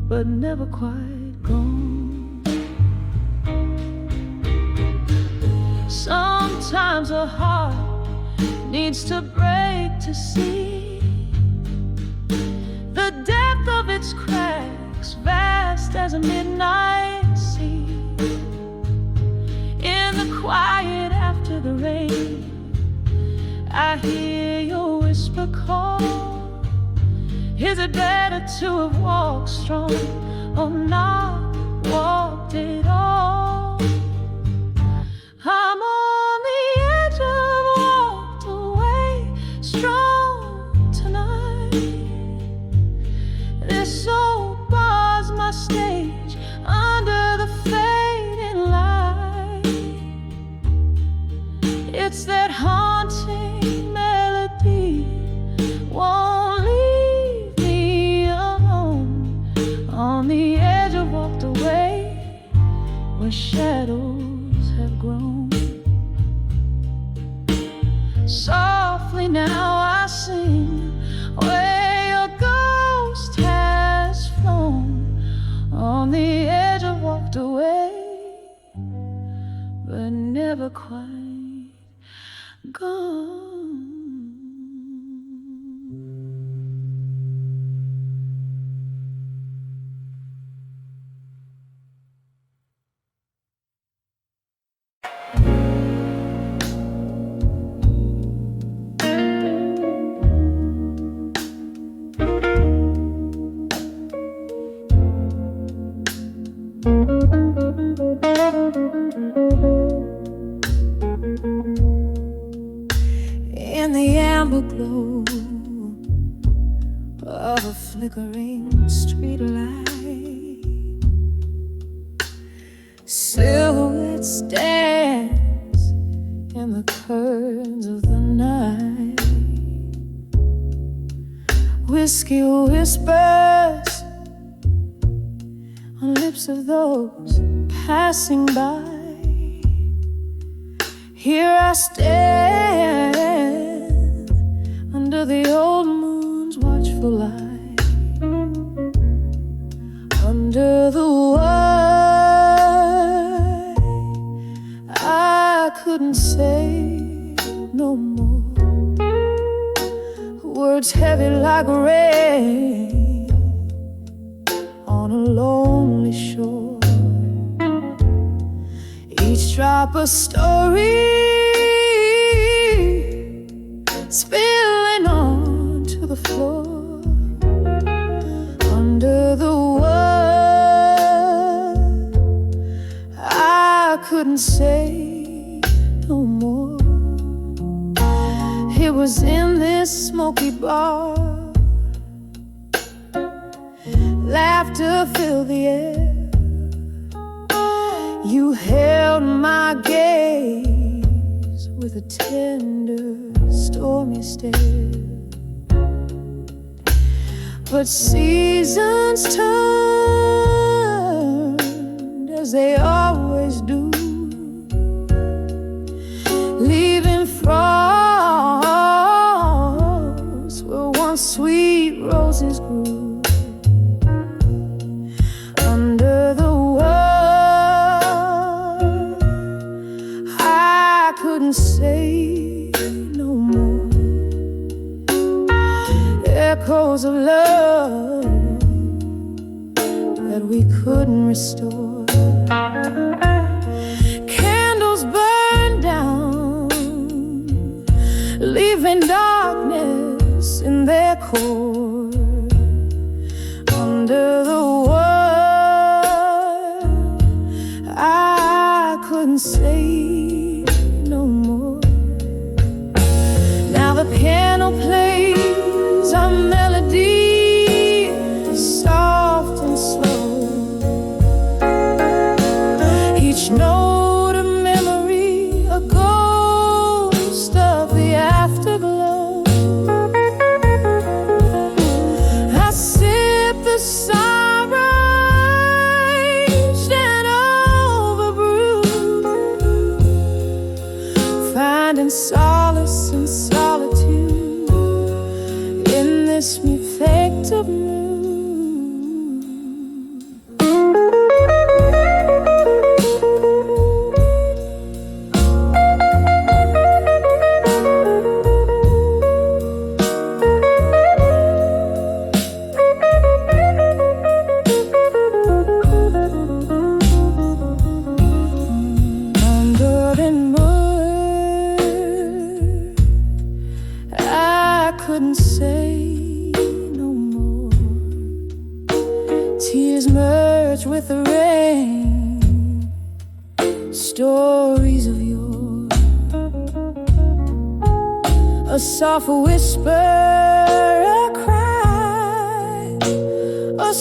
but never quite gone. Sometimes a heart needs to break to see the depth of its cracks, vast as a midnight sea. In the quiet after the rain, I hear your whisper call. Is it better to have walked strong or not walked at all? I'm on the edge of walked away, strong tonight. This soul bars my stage under the fading light. It's that haunting melody won't leave me alone. On the edge I walked away, where shadows have grown. Softly now I sing, where your ghost has flown. On the edge I walked away, but never quite gone. In the amber glow of a flickering street light, silhouettes dance in the curtains of the night. Whiskey whispers on lips of those passing by. Here I stand under the old moon, couldn't say no more. Words heavy like rain on a lonely shore. Each drop a story spilling onto the floor. Under the word, I couldn't say no more. It was in this smoky bar. Laughter filled the air. You held my gaze with a tender, stormy stare. But seasons turned as they always do, leaving frost where once sweet roses grew. Under the world, I couldn't say no more. Echoes of love that we couldn't restore. Candles burned down, leaving darkness in their core. Under the world, I couldn't say no more. Now the piano plays a melody, soft and slow. Each note a memory, a ghost of the afterglow. I sip the sunrise and overbrew, finding solace in solitude in this reflective mood. Under the mud, I couldn't say no more. Tears merged with the rain, stories of yore. A soft whisper, a cry, a